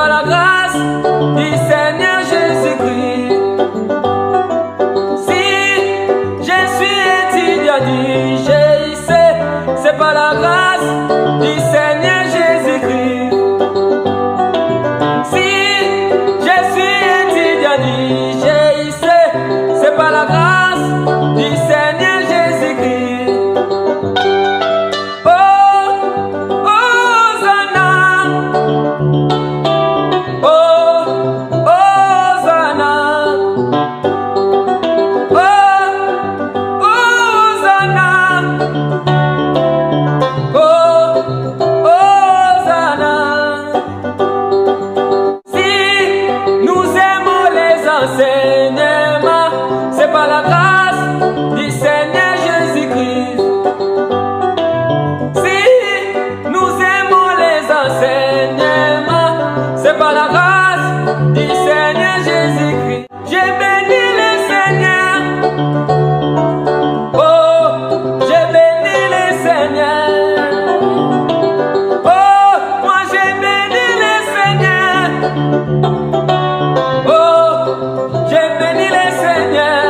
la grâce du Seigneur Jésus-Christ. Si je suis étudiant du GIC, c'est par la grâce du Seigneur Jésus-Christ. Si je suis étudiant du GIC, c'est par la grâce du Seigneur Jésus-Christ. Oh, Hosanna. Oh, Hosanna. Oh, Hosanna. Oh, Hosanna. Si nous aimons les enseignements, c'est par la grâce du Seigneur Jésus-Christ. Si nous aimons les enseignements, c'est par la grâce du Seigneur Jésus-Christ. J'ai béni le Seigneur. Oh, j'ai béni le Seigneur. Oh, moi j'ai béni le Seigneur. Oh, j'ai béni le Seigneur.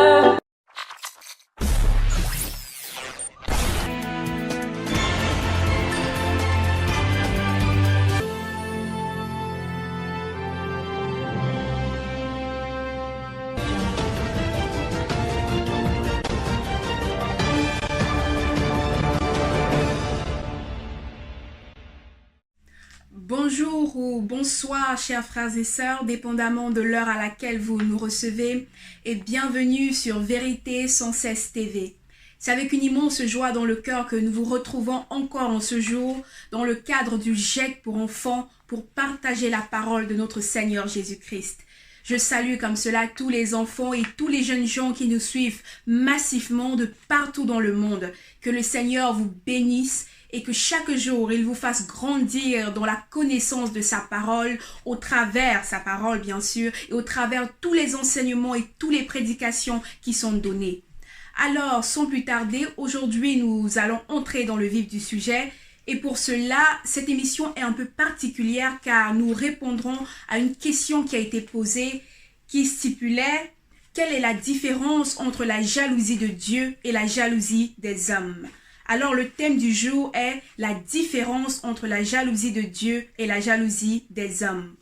Bonjour ou bonsoir chers frères et sœurs, dépendamment de l'heure à laquelle vous nous recevez, et bienvenue sur Vérité sans cesse TV. C'est avec une immense joie dans le cœur que nous vous retrouvons encore en ce jour dans le cadre du GIEC pour enfants pour partager la parole de notre Seigneur Jésus-Christ. Je salue comme cela tous les enfants et tous les jeunes gens qui nous suivent massivement de partout dans le monde. Que le Seigneur vous bénisse et que chaque jour, il vous fasse grandir dans la connaissance de sa parole, au travers sa parole bien sûr, et au travers tous les enseignements et toutes les prédications qui sont données. Alors, sans plus tarder, aujourd'hui, nous allons entrer dans le vif du sujet. Et pour cela, cette émission est un peu particulière car nous répondrons à une question qui a été posée qui stipulait « Quelle est la différence entre la jalousie de Dieu et la jalousie des hommes ?» Alors le thème du jour est la différence entre la jalousie de Dieu et la jalousie des hommes.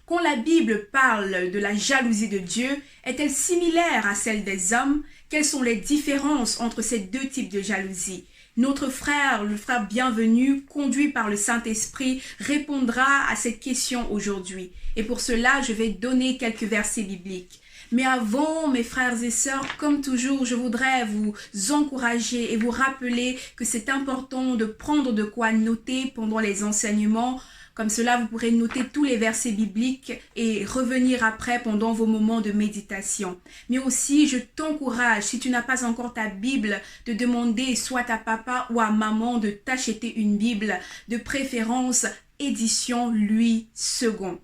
Quand la Bible parle de la jalousie de Dieu, est-elle similaire à celle des hommes? Quelles sont les différences entre ces deux types de jalousie? Notre frère, le frère bienvenu, conduit par le Saint-Esprit, répondra à cette question aujourd'hui. Et pour cela, je vais donner quelques versets bibliques. Mais avant, mes frères et sœurs, comme toujours, je voudrais vous encourager et vous rappeler que c'est important de prendre de quoi noter pendant les enseignements. Comme cela, vous pourrez noter tous les versets bibliques et revenir après pendant vos moments de méditation. Mais aussi, je t'encourage, si tu n'as pas encore ta Bible, de demander soit à papa ou à maman de t'acheter une Bible, de préférence édition Louis II.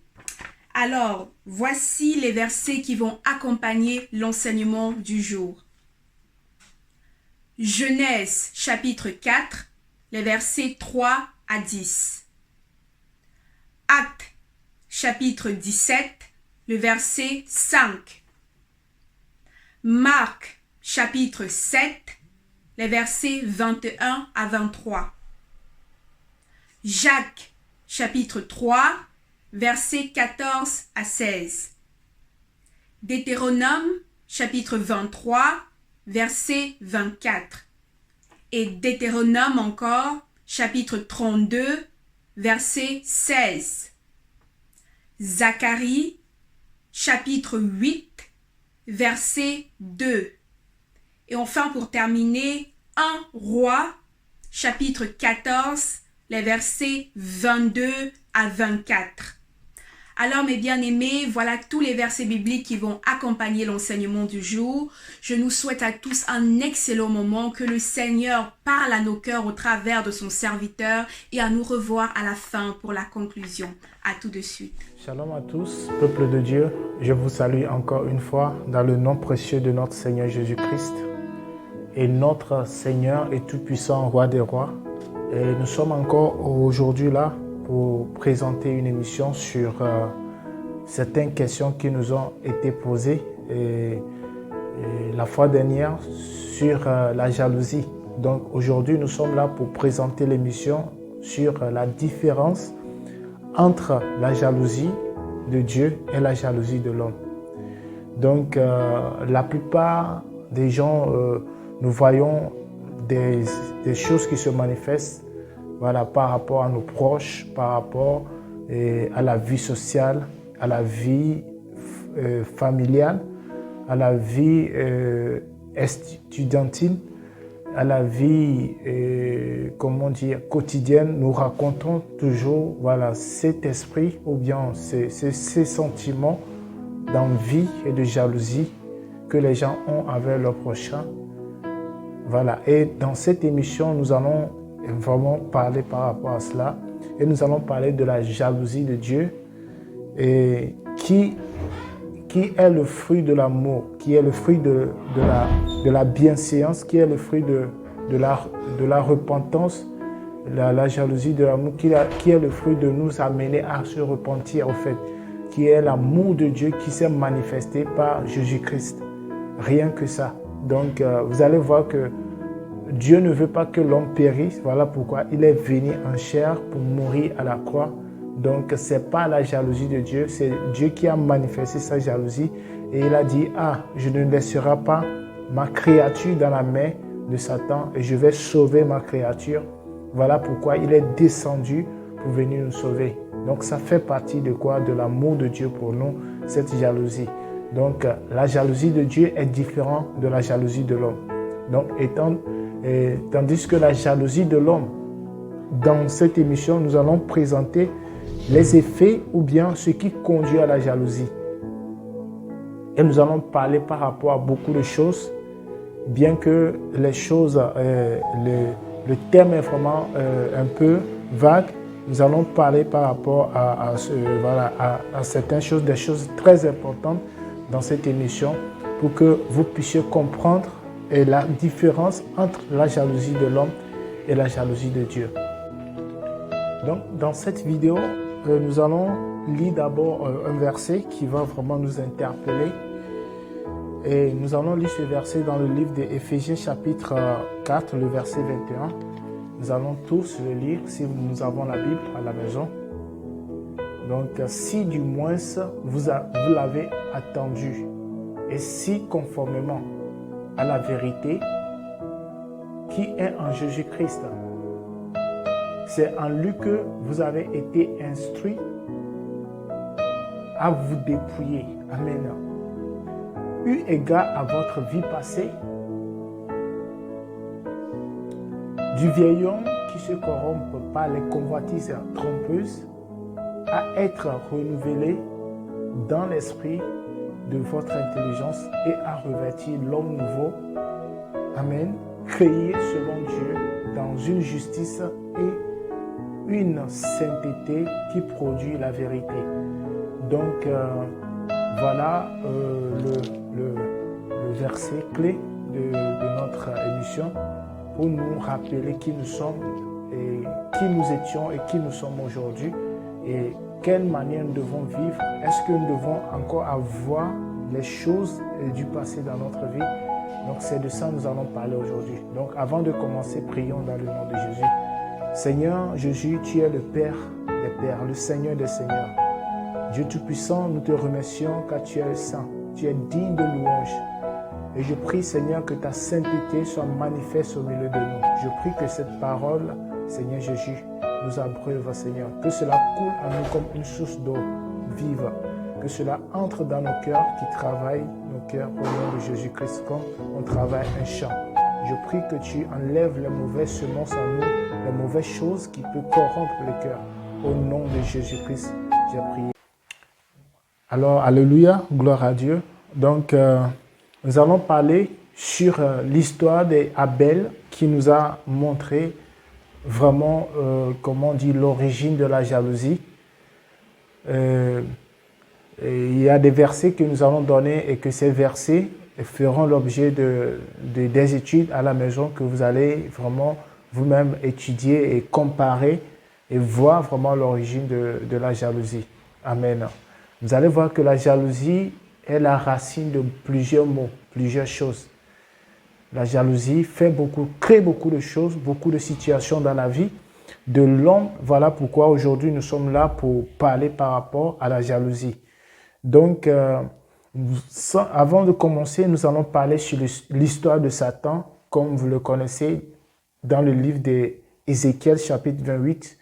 Alors, voici les versets qui vont accompagner l'enseignement du jour. Genèse chapitre 4, les versets 3 à 10. Actes chapitre 17, le verset 5. Marc chapitre 7, les versets 21 à 23. Jacques chapitre 3, versets 14 à 16. Deutéronome, chapitre 23, verset 24. Et Deutéronome encore, chapitre 32, verset 16. Zacharie, chapitre 8, verset 2. Et enfin, pour terminer, 1 Roi, chapitre 14, les versets 22 à 24. Alors mes bien-aimés, voilà tous les versets bibliques qui vont accompagner l'enseignement du jour. Je nous souhaite à tous un excellent moment, que le Seigneur parle à nos cœurs au travers de son serviteur et à nous revoir à la fin pour la conclusion. À tout de suite. Shalom à tous, peuple de Dieu. Je vous salue encore une fois dans le nom précieux de notre Seigneur Jésus-Christ et notre Seigneur et tout-puissant Roi des rois. Et nous sommes encore aujourd'hui là pour présenter une émission sur certaines questions qui nous ont été posées et la fois dernière sur la jalousie. Donc aujourd'hui, nous sommes là pour présenter l'émission sur la différence entre la jalousie de Dieu et la jalousie de l'homme. Donc la plupart des gens, nous voyons des choses qui se manifestent, voilà, par rapport à nos proches, par rapport à la vie sociale, à la vie familiale, à la vie estudiantine, à la vie quotidienne. Nous racontons toujours, voilà, cet esprit ou bien ces sentiments d'envie et de jalousie que les gens ont avec leur prochain. Voilà. Et dans cette émission, nous allons vraiment parler par rapport à cela. Et nous allons parler de la jalousie de Dieu et qui est le fruit de l'amour, qui est le fruit de la bienséance, qui est le fruit de la repentance, la jalousie de l'amour, qui est le fruit de nous amener à se repentir, au fait, qui est l'amour de Dieu qui s'est manifesté par Jésus-Christ. Rien que ça. Donc, vous allez voir que Dieu ne veut pas que l'homme périsse. Voilà pourquoi il est venu en chair pour mourir à la croix. Donc, ce n'est pas la jalousie de Dieu, c'est Dieu qui a manifesté sa jalousie. Et il a dit, je ne laisserai pas ma créature dans la main de Satan et je vais sauver ma créature. Voilà pourquoi il est descendu pour venir nous sauver. Donc, ça fait partie de quoi? De l'amour de Dieu pour nous, cette jalousie. Donc, la jalousie de Dieu est différente de la jalousie de l'homme. Donc, tandis que la jalousie de l'homme, dans cette émission, nous allons présenter les effets ou bien ce qui conduit à la jalousie. Et nous allons parler par rapport à beaucoup de choses, bien que les choses, le terme est vraiment un peu vague. Nous allons parler par rapport à certaines choses, des choses très importantes dans cette émission pour que vous puissiez comprendre la différence entre la jalousie de l'homme et la jalousie de Dieu. Donc, dans cette vidéo, nous allons lire d'abord un verset qui va vraiment nous interpeller. Et nous allons lire ce verset dans le livre d'Éphésiens chapitre 4, le verset 21. Nous allons tous le lire si nous avons la Bible à la maison. Donc, si du moins vous l'avez attendu et si conformément à la vérité qui est en Jésus-Christ, c'est en lui que vous avez été instruits à vous dépouiller. Amen. Eu égard à votre vie passée, du vieil homme qui se corrompt par les convoitises trompeuses, à être renouvelé dans l'esprit de votre intelligence et à revêtir l'homme nouveau. Amen. Créé selon Dieu dans une justice et une sainteté qui produit la vérité. Donc, voilà le verset clé de notre émission pour nous rappeler qui nous sommes et qui nous étions et qui nous sommes aujourd'hui et quelle manière nous devons vivre. Est-ce que nous devons encore avoir les choses du passé dans notre vie? Donc, c'est de ça que nous allons parler aujourd'hui. Donc, avant de commencer, prions dans le nom de Jésus. Seigneur Jésus, tu es le Père des Pères, le Seigneur des Seigneurs. Dieu Tout-Puissant, nous te remercions car tu es saint, tu es digne de louange. Et je prie, Seigneur, que ta sainteté soit manifeste au milieu de nous. Je prie que cette parole, Seigneur Jésus, nous abreuve, Seigneur. Que cela coule à nous comme une source d'eau vive. Que cela entre dans nos cœurs, qui travaillent nos cœurs au nom de Jésus-Christ comme on travaille un champ. Je prie que tu enlèves les mauvaises semences en nous, les mauvaises choses qui peuvent corrompre le cœur. Au nom de Jésus-Christ, j'ai prié. Alors, alléluia, gloire à Dieu. Donc, nous allons parler sur l'histoire d'Abel qui nous a montré vraiment, comment on dit, l'origine de la jalousie. Il y a des versets que nous allons donner et que ces versets feront l'objet des études à la maison que vous allez vraiment vous-même étudier et comparer et voir vraiment l'origine de la jalousie. Amen. Vous allez voir que la jalousie est la racine de plusieurs mots, plusieurs choses. La jalousie crée beaucoup de choses, beaucoup de situations dans la vie de l'homme. Voilà pourquoi aujourd'hui nous sommes là pour parler par rapport à la jalousie. Donc, avant de commencer, nous allons parler sur l'histoire de Satan, comme vous le connaissez dans le livre d'Ézéchiel, chapitre 28.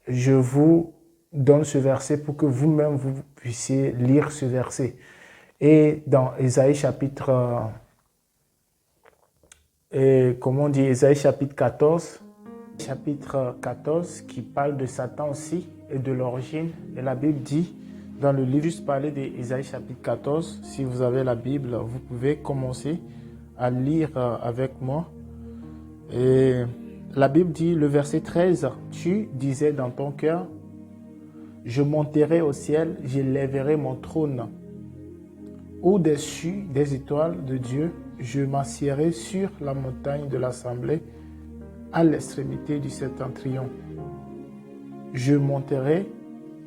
Je vous donne ce verset pour que vous-même vous puissiez lire ce verset. Et dans Ésaïe chapitre Ésaïe chapitre 14, qui parle de Satan aussi et de l'origine. Et la Bible dit, dans le livre, juste parler d'Ésaïe chapitre 14, si vous avez la Bible, vous pouvez commencer à lire avec moi. Et la Bible dit, le verset 13, tu disais dans ton cœur, je monterai au ciel, j'élèverai mon trône. Au-dessus des étoiles de Dieu, je m'assiérai sur la montagne de l'assemblée, à l'extrémité du septentrion. Je monterai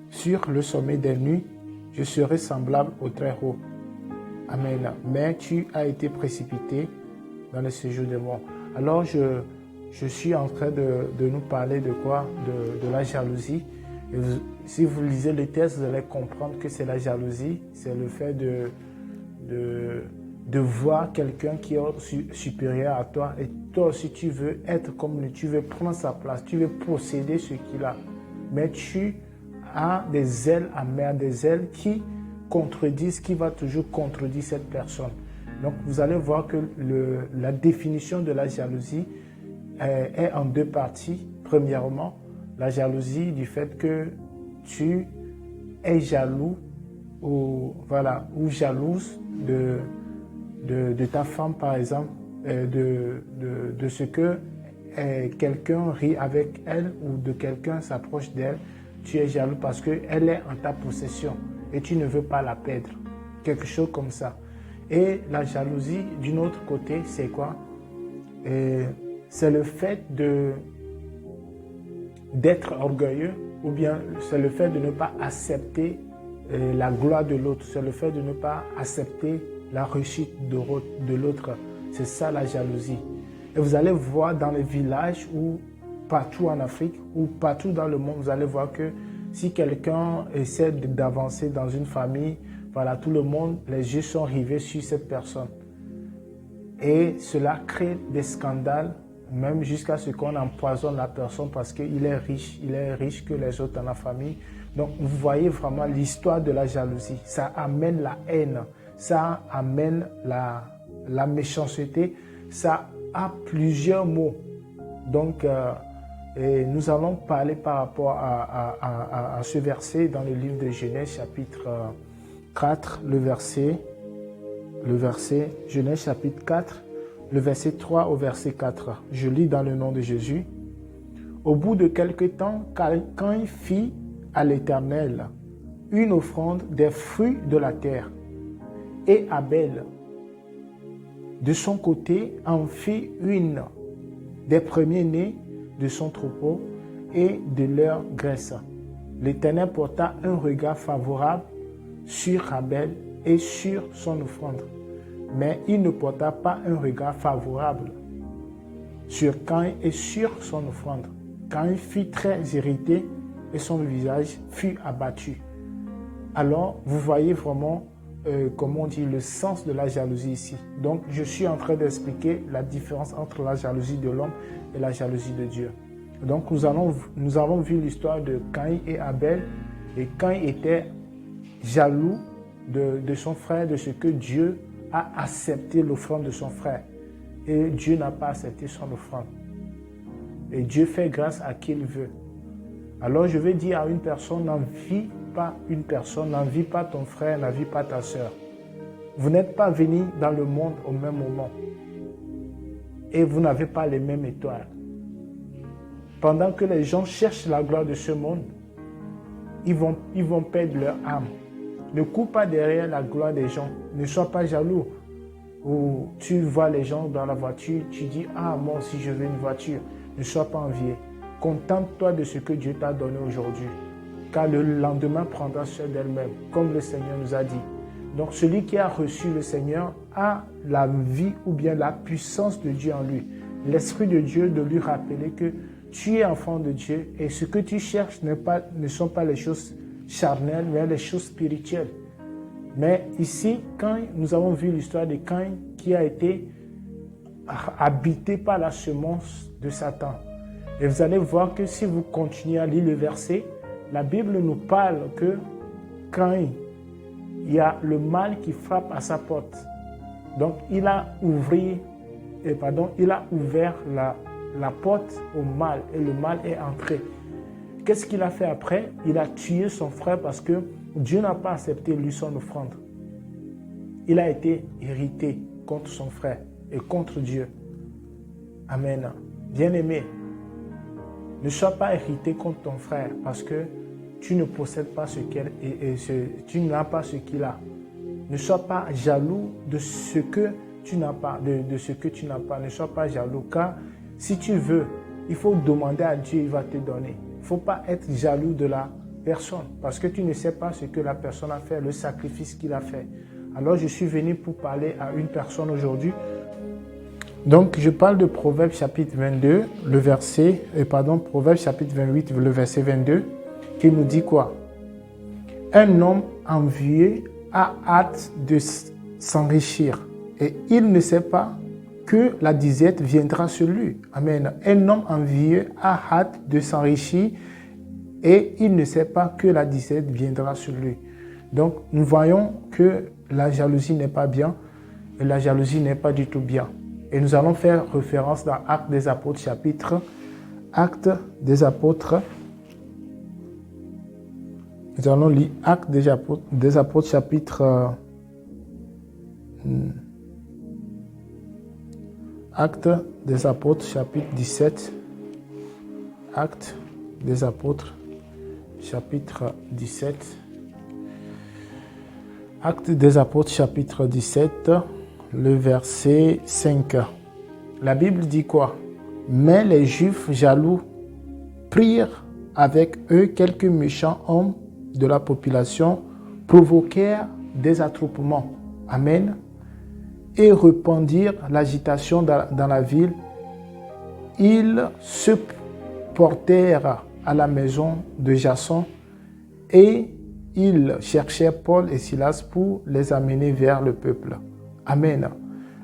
sur le sommet des nuits, je serai semblable au Très-Haut. Amen. Mais tu as été précipité dans le séjour des morts. Alors je suis en train de nous parler de quoi? De la jalousie. Et si vous lisez le texte, vous allez comprendre que c'est la jalousie, c'est le fait de voir quelqu'un qui est supérieur à toi et toi aussi tu veux être comme lui, tu veux prendre sa place, tu veux posséder ce qu'il a. Mais tu as des ailes amères, des ailes qui contredisent, qui va toujours contredire cette personne. Donc vous allez voir que la définition de la jalousie est en deux parties. Premièrement, la jalousie du fait que tu es jaloux ou jalouse de ta femme, par exemple, de ce que quelqu'un rit avec elle ou de quelqu'un s'approche d'elle. Tu es jaloux parce qu'elle est en ta possession et tu ne veux pas la perdre. Quelque chose comme ça. Et la jalousie, d'une autre côté, c'est quoi? C'est le fait d'être orgueilleux, ou bien c'est le fait de ne pas accepter la gloire de l'autre, c'est le fait de ne pas accepter la réussite de l'autre. C'est ça la jalousie. Et vous allez voir dans les villages ou partout en Afrique ou partout dans le monde, vous allez voir que si quelqu'un essaie d'avancer dans une famille, voilà, tout le monde, les yeux sont rivés sur cette personne. Et cela crée des scandales, même jusqu'à ce qu'on empoisonne la personne parce qu'il est riche que les autres dans la famille. Donc, vous voyez vraiment l'histoire de la jalousie. Ça amène la haine, ça amène la méchanceté, ça a plusieurs mots. Donc, nous allons parler par rapport à ce verset dans le livre de Genèse, chapitre 4, le verset Genèse, chapitre 4, le verset 3 au verset 4. Je lis dans le nom de Jésus. Au bout de quelque temps, quand il fit à l'Éternel une offrande des fruits de la terre, et Abel, de son côté, en fit une des premiers-nés de son troupeau et de leur graisse. L'Éternel porta un regard favorable sur Abel et sur son offrande, mais il ne porta pas un regard favorable sur Caïn et sur son offrande. Caïn fut très irrité et son visage fut abattu. Alors, vous voyez vraiment, comment on dit, le sens de la jalousie ici. Donc, je suis en train d'expliquer la différence entre la jalousie de l'homme et la jalousie de Dieu. Donc, nous avons vu l'histoire de Caïn et Abel. Et Caïn était jaloux de son frère, de ce que Dieu a accepté l'offrande de son frère. Et Dieu n'a pas accepté son offrande. Et Dieu fait grâce à qui il veut. Alors je vais dire à une personne, n'envie pas une personne, n'envie pas ton frère, n'envie pas ta soeur. Vous n'êtes pas venus dans le monde au même moment. Et vous n'avez pas les mêmes étoiles. Pendant que les gens cherchent la gloire de ce monde, ils vont perdre leur âme. Ne cours pas derrière la gloire des gens. Ne sois pas jaloux. Ou tu vois les gens dans la voiture, tu dis, ah, moi aussi je veux une voiture. Ne sois pas envié. Contente-toi de ce que Dieu t'a donné aujourd'hui, car le lendemain prendra soin d'elle-même, comme le Seigneur nous a dit. Donc celui qui a reçu le Seigneur a la vie ou bien la puissance de Dieu en lui. L'Esprit de Dieu de lui rappeler que tu es enfant de Dieu et ce que tu cherches ne sont pas les choses charnelles, mais les choses spirituelles. Mais ici, quand nous avons vu l'histoire de Caïn qui a été habité par la semence de Satan. Et vous allez voir que si vous continuez à lire le verset, la Bible nous parle que Caïn, il y a le mal qui frappe à sa porte. Donc il a ouvert la porte au mal et le mal est entré. Qu'est-ce qu'il a fait après? Il a tué son frère parce que Dieu n'a pas accepté lui son offrande. Il a été irrité contre son frère et contre Dieu. Amen. Bien-aimé, ne sois pas irrité contre ton frère parce que tu ne possèdes pas tu n'as pas ce qu'il a. Ne sois pas jaloux de ce que tu n'as pas, de ce que tu n'as pas. Ne sois pas jaloux, car si tu veux, il faut demander à Dieu, il va te donner. Il ne faut pas être jaloux de la personne parce que tu ne sais pas ce que la personne a fait, le sacrifice qu'il a fait. Alors je suis venu pour parler à une personne aujourd'hui. Donc je parle de Proverbes chapitre 22, Proverbes chapitre 28, le verset 22, qui nous dit quoi? Un homme envieux a hâte de s'enrichir et il ne sait pas que la disette viendra sur lui. Amen. Un homme envieux a hâte de s'enrichir et il ne sait pas que la disette viendra sur lui. Donc nous voyons que la jalousie n'est pas bien et la jalousie n'est pas du tout bien. Et nous allons faire référence dans Actes des Apôtres chapitre. Actes des Apôtres. Nous allons lire Actes des Apôtres chapitre. Actes des Apôtres chapitre 17. Actes des Apôtres chapitre 17. Actes des Apôtres chapitre 17. Le verset 5. La Bible dit quoi? Mais les Juifs jaloux prirent avec eux quelques méchants hommes de la population, provoquèrent des attroupements. Amen. Et répandirent l'agitation dans la ville. Ils se portèrent à la maison de Jason et ils cherchèrent Paul et Silas pour les amener vers le peuple. Amen.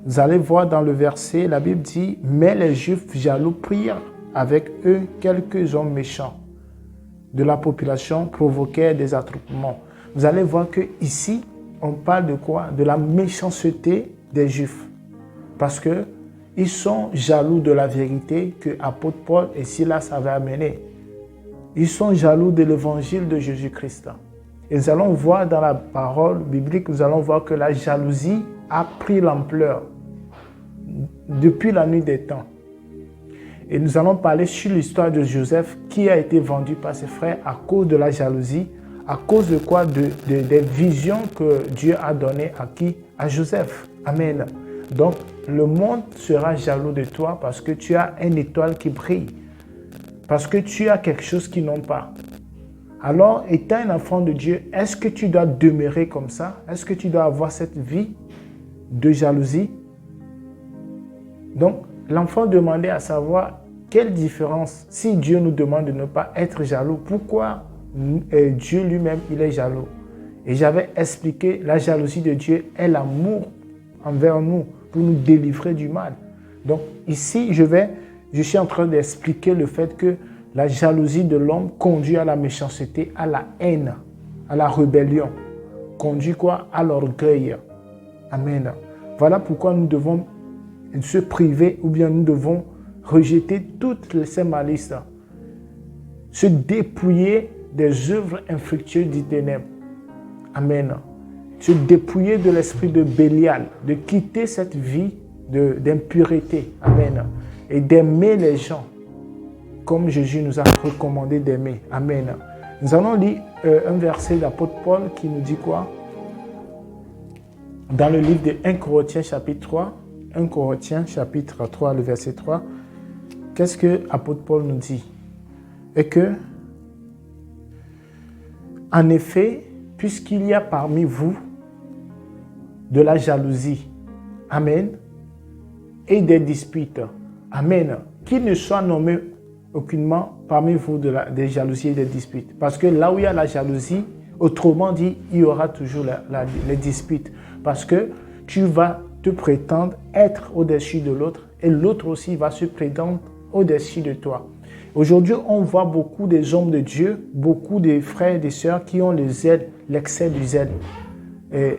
Vous allez voir dans le verset, la Bible dit, mais les Juifs jaloux prirent avec eux quelques hommes méchants de la population, provoquèrent des attroupements. Vous allez voir que ici, on parle de quoi? De la méchanceté des Juifs. Parce que ils sont jaloux de la vérité que apôtre Paul et Silas avaient amenée. Ils sont jaloux de l'évangile de Jésus-Christ. Et nous allons voir dans la parole biblique, nous allons voir que la jalousie a pris l'ampleur depuis la nuit des temps. Et nous allons parler sur l'histoire de Joseph qui a été vendu par ses frères à cause de la jalousie. À cause de quoi? Des visions que Dieu a données à qui? À Joseph. Amen. Donc, le monde sera jaloux de toi parce que tu as une étoile qui brille. Parce que tu as quelque chose qu'ils n'ont pas. Alors, étant un enfant de Dieu, est-ce que tu dois demeurer comme ça? Est-ce que tu dois avoir cette vie de jalousie? Donc, l'enfant demandait à savoir quelle différence, si Dieu nous demande de ne pas être jaloux, pourquoi Dieu lui-même, il est jaloux? Et j'avais expliqué, la jalousie de Dieu est l'amour envers nous pour nous délivrer du mal. Donc, ici, je suis en train d'expliquer le fait que la jalousie de l'homme conduit à la méchanceté, à la haine, à la rébellion. Conduit quoi? À l'orgueil. Amen. Voilà pourquoi nous devons se priver ou bien nous devons rejeter toutes ces malices. Se dépouiller des œuvres infructueuses des ténèbres. Amen. Se dépouiller de l'esprit de Bélial, de quitter cette vie d'impureté. Amen. Et d'aimer les gens comme Jésus nous a recommandé d'aimer. Amen. Nous allons lire un verset d'apôtre Paul qui nous dit quoi? Dans le livre de 1 Corinthiens chapitre 3, 1 Corinthiens chapitre 3, le verset 3, qu'est-ce que apôtre Paul nous dit? est que, en effet, puisqu'il y a parmi vous de la jalousie, amen, et des disputes, amen, qu'il ne soit nommé aucunement parmi vous des jalousies et des disputes. Parce que là où il y a la jalousie, autrement dit, il y aura toujours les disputes. Parce que tu vas te prétendre être au-dessus de l'autre et l'autre aussi va se prétendre au-dessus de toi. Aujourd'hui, on voit beaucoup des hommes de Dieu, beaucoup de frères et de sœurs qui ont le zèle, l'excès du zèle. Et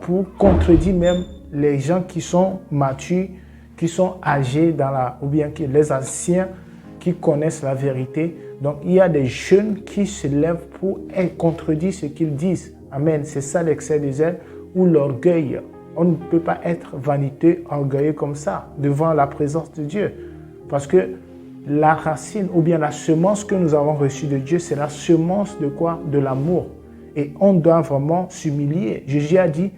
pour contredire même les gens qui sont matures, qui sont âgés ou bien les anciens qui connaissent la vérité. Donc, il y a des jeunes qui se lèvent pour contredire ce qu'ils disent. Amen. C'est ça l'excès du zèle ou l'orgueil. On ne peut pas être vaniteux, orgueilleux comme ça devant la présence de Dieu. Parce que la racine ou bien la semence que nous avons reçue de Dieu, c'est la semence de quoi? De l'amour. Et on doit vraiment s'humilier. Jésus a dit,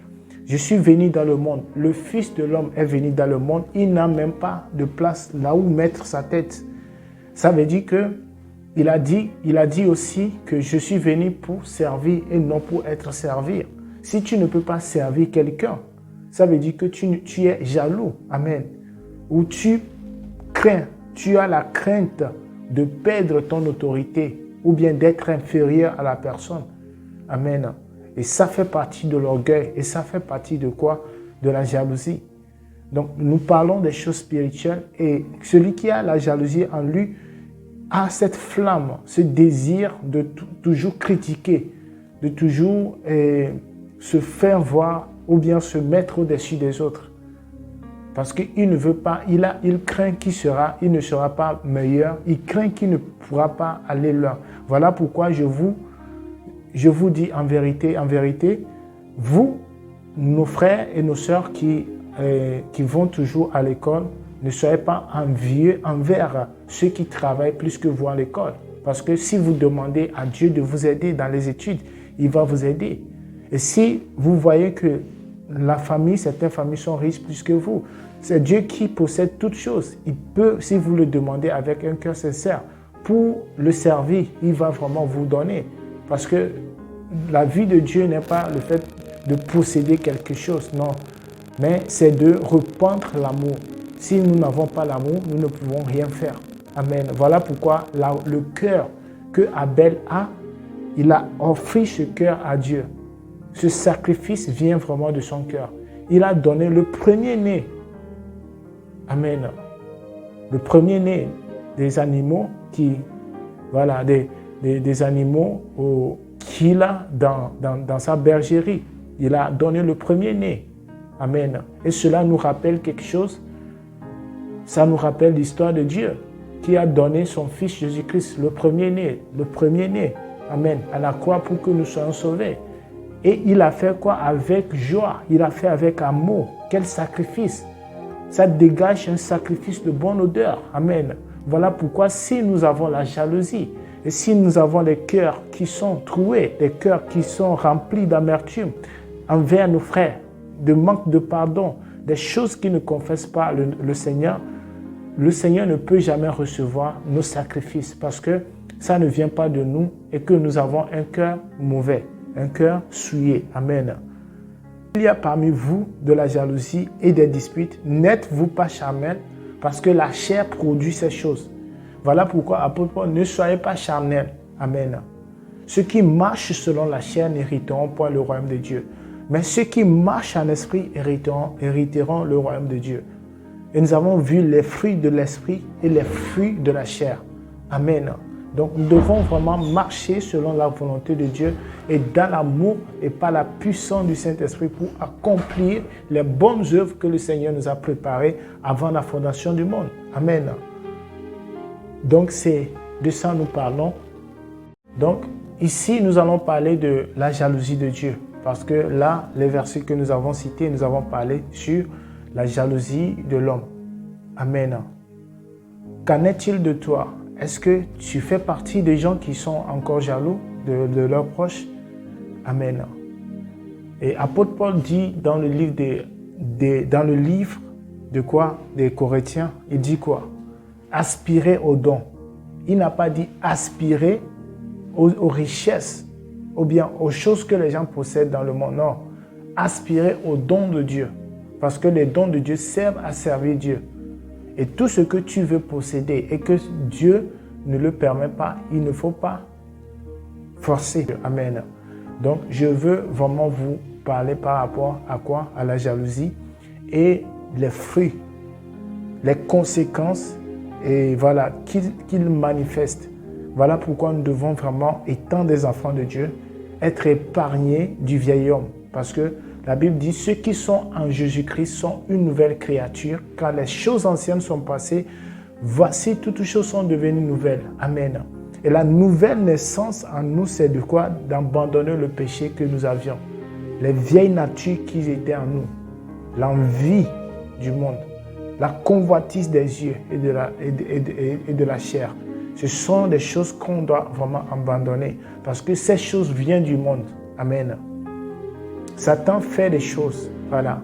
je suis venu dans le monde. Le Fils de l'homme est venu dans le monde. Il n'a même pas de place là où mettre sa tête. Ça veut dire que il a dit aussi que je suis venu pour servir et non pour être servi. Si tu ne peux pas servir quelqu'un, ça veut dire que tu es jaloux. Amen. Ou tu crains, tu as la crainte de perdre ton autorité ou bien d'être inférieur à la personne. Amen. Et ça fait partie de l'orgueil. Et ça fait partie de quoi? De la jalousie. Donc, nous parlons des choses spirituelles. Et celui qui a la jalousie en lui a cette flamme, ce désir de toujours critiquer, de toujours se faire voir ou bien se mettre au-dessus des autres. Parce qu'il ne veut pas, il craint il ne sera pas meilleur. Il craint qu'il ne pourra pas aller là. Voilà pourquoi je vous dis en vérité, vous, nos frères et nos sœurs qui vont toujours à l'école, ne soyez pas envieux envers ceux qui travaillent plus que vous à l'école. Parce que si vous demandez à Dieu de vous aider dans les études, il va vous aider. Et si vous voyez que certaines familles sont riches plus que vous, c'est Dieu qui possède toutes choses. Il peut, si vous le demandez avec un cœur sincère, pour le servir, il va vraiment vous donner. Parce que la vie de Dieu n'est pas le fait de posséder quelque chose, non. Mais c'est de répandre l'amour. Si nous n'avons pas l'amour, nous ne pouvons rien faire. Amen. Voilà pourquoi le cœur que Abel a, il a offert ce cœur à Dieu. Ce sacrifice vient vraiment de son cœur. Il a donné le premier-né. Amen. Le premier-né des animaux des animaux qu'il a dans sa bergerie. Il a donné le premier-né. Amen. Et cela nous rappelle quelque chose. Ça nous rappelle l'histoire de Dieu qui a donné son Fils Jésus-Christ, le premier-né. Amen. À la croix pour que nous soyons sauvés. Et il a fait quoi? Avec joie. Il a fait avec amour. Quel sacrifice! Ça dégage un sacrifice de bonne odeur. Amen. Voilà pourquoi si nous avons la jalousie et si nous avons les cœurs qui sont troués, des cœurs qui sont remplis d'amertume envers nos frères, de manque de pardon, des choses qui ne confessent pas le Seigneur ne peut jamais recevoir nos sacrifices parce que ça ne vient pas de nous et que nous avons un cœur mauvais, un cœur souillé. Amen. Il y a parmi vous de la jalousie et des disputes. N'êtes-vous pas charnels parce que la chair produit ces choses. Voilà pourquoi, apôtre Paul, ne soyez pas charnels. Amen. Ceux qui marchent selon la chair n'hériteront point le royaume de Dieu. Mais ceux qui marchent en esprit hériteront le royaume de Dieu. Et nous avons vu les fruits de l'esprit et les fruits de la chair. Amen. Donc nous devons vraiment marcher selon la volonté de Dieu et dans l'amour et par la puissance du Saint-Esprit pour accomplir les bonnes œuvres que le Seigneur nous a préparées avant la fondation du monde. Amen. Donc c'est de ça nous parlons. Donc ici nous allons parler de la jalousie de Dieu. Parce que là, les versets que nous avons cités, nous avons parlé sur la jalousie de l'homme. Amen. Qu'en est-il de toi? Est-ce que tu fais partie des gens qui sont encore jaloux de leurs proches? Amen. Et apôtre Paul dit dans le livre de quoi? Des Corinthiens, il dit quoi? aspirer aux dons. Il n'a pas dit aspirer aux richesses ou bien aux choses que les gens possèdent dans le monde. Non, aspirer aux dons de Dieu. Parce que les dons de Dieu servent à servir Dieu. Et tout ce que tu veux posséder et que Dieu ne le permet pas, il ne faut pas forcer. Amen. Donc, je veux vraiment vous parler par rapport à quoi? À la jalousie et les fruits, les conséquences et voilà, qu'il manifeste. Voilà pourquoi nous devons vraiment, étant des enfants de Dieu, être épargnés du vieil homme. Parce que la Bible dit, ceux qui sont en Jésus-Christ sont une nouvelle créature. Quand les choses anciennes sont passées, voici toutes choses sont devenues nouvelles. Amen. Et la nouvelle naissance en nous, c'est de quoi? D'abandonner le péché que nous avions. Les vieilles natures qui étaient en nous. L'envie du monde. La convoitise des yeux et de la chair. Ce sont des choses qu'on doit vraiment abandonner. Parce que ces choses viennent du monde. Amen. Satan fait des choses. Voilà.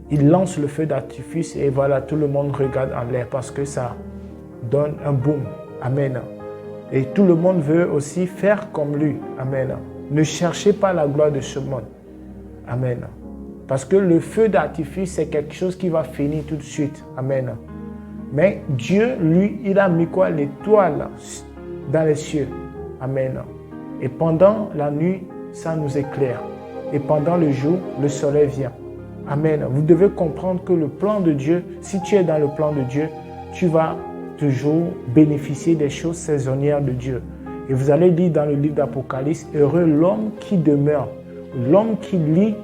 Il lance le feu d'artifice et voilà, tout le monde regarde en l'air parce que ça donne un boom. Amen. Et tout le monde veut aussi faire comme lui. Amen. Ne cherchez pas la gloire de ce monde. Amen. Parce que le feu d'artifice, c'est quelque chose qui va finir tout de suite. Amen. Mais Dieu, lui, il a mis quoi? L'étoile dans les cieux. Amen. Et pendant la nuit, ça nous éclaire. Et pendant le jour, le soleil vient. Amen. Vous devez comprendre que le plan de Dieu, si tu es dans le plan de Dieu, tu vas toujours bénéficier des choses saisonnières de Dieu. Et vous allez lire dans le livre d'Apocalypse, heureux l'homme qui demeure, l'homme qui lit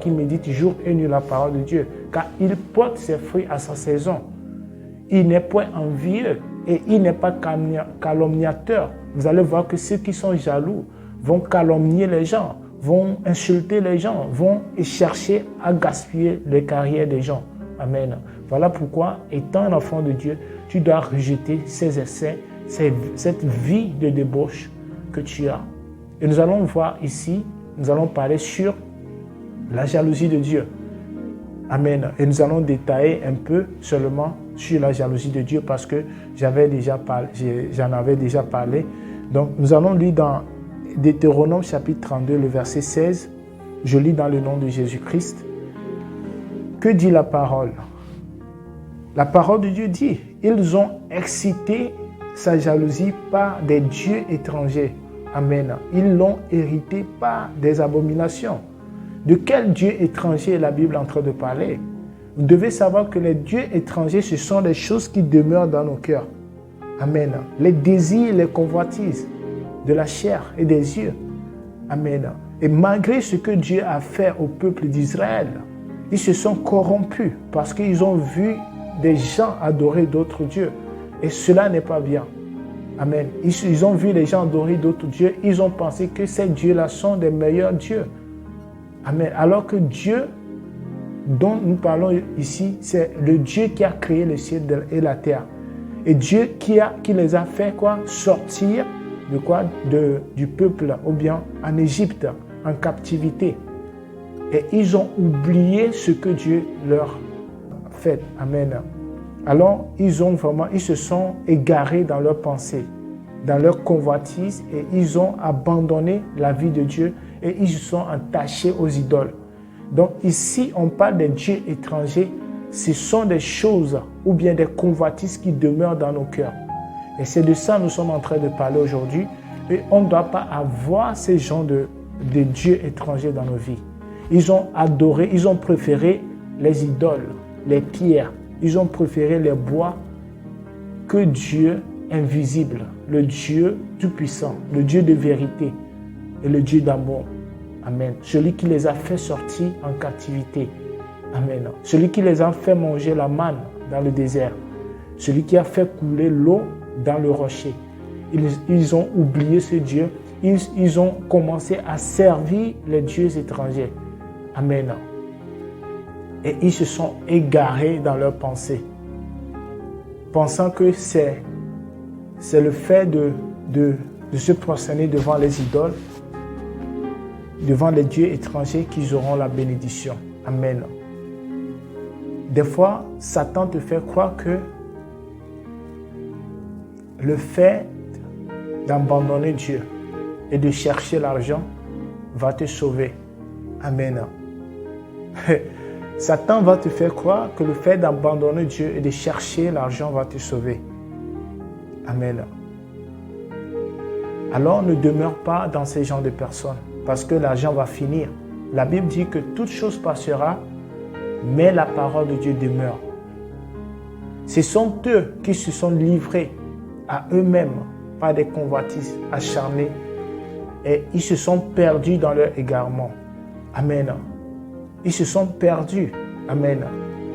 qui médite jour et nuit la parole de Dieu, car il porte ses fruits à sa saison. Il n'est point envieux et il n'est pas calomniateur. Vous allez voir que ceux qui sont jaloux vont calomnier les gens, vont insulter les gens, vont chercher à gaspiller les carrières des gens. Amen. Voilà pourquoi, étant un enfant de Dieu, tu dois rejeter ces essais, cette vie de débauche que tu as. Et nous allons voir ici, nous allons parler sur la jalousie de Dieu. Amen. Et nous allons détailler un peu seulement sur la jalousie de Dieu parce que j'en avais déjà parlé. Donc nous allons lire dans Deutéronome chapitre 32, le verset 16. Je lis dans le nom de Jésus-Christ. Que dit la parole? La parole de Dieu dit, ils ont excité sa jalousie par des dieux étrangers. Amen. Ils l'ont hérité par des abominations. De quel Dieu étranger est la Bible en train de parler? Vous devez savoir que les dieux étrangers, ce sont des choses qui demeurent dans nos cœurs. Amen. Les désirs, les convoitises de la chair et des yeux. Amen. Et malgré ce que Dieu a fait au peuple d'Israël, ils se sont corrompus parce qu'ils ont vu des gens adorer d'autres dieux. Et cela n'est pas bien. Amen. Ils ont vu les gens adorer d'autres dieux. Ils ont pensé que ces dieux-là sont des meilleurs dieux. Amen. Alors que Dieu dont nous parlons ici, c'est le Dieu qui a créé le ciel et la terre. Et Dieu qui les a fait quoi? Sortir de quoi? Du peuple, ou bien en Égypte, en captivité. Et ils ont oublié ce que Dieu leur a fait. Amen. Alors, ils se sont égarés dans leurs pensées, dans leur convoitise, et ils ont abandonné la vie de Dieu et ils se sont attachés aux idoles. Donc ici, on parle des dieux étrangers. Ce sont des choses ou bien des convoitises qui demeurent dans nos cœurs. Et c'est de ça que nous sommes en train de parler aujourd'hui. Et on ne doit pas avoir ces genres de dieux étrangers dans nos vies. Ils ont adoré, ils ont préféré les idoles, les pierres. Ils ont préféré les bois que Dieu invisible, le Dieu tout-puissant, le Dieu de vérité et le Dieu d'amour. Amen. Celui qui les a fait sortir en captivité. Amen. Celui qui les a fait manger la manne dans le désert. Celui qui a fait couler l'eau dans le rocher. Ils ont oublié ce Dieu. Ils ont commencé à servir les dieux étrangers. Amen. Et ils se sont égarés dans leurs pensées, pensant que c'est le fait de se prosterner devant les idoles, devant les dieux étrangers, qu'ils auront la bénédiction. Amen. Des fois, Satan te fait croire que le fait d'abandonner Dieu et de chercher l'argent va te sauver. Amen. Satan va te faire croire que le fait d'abandonner Dieu et de chercher l'argent va te sauver. Amen. Alors ne demeure pas dans ces genres de personnes parce que l'argent va finir. La Bible dit que toute chose passera, mais la parole de Dieu demeure. Ce sont eux qui se sont livrés à eux-mêmes par des convoitises acharnées et ils se sont perdus dans leur égarement. Amen. Ils se sont perdus. Amen.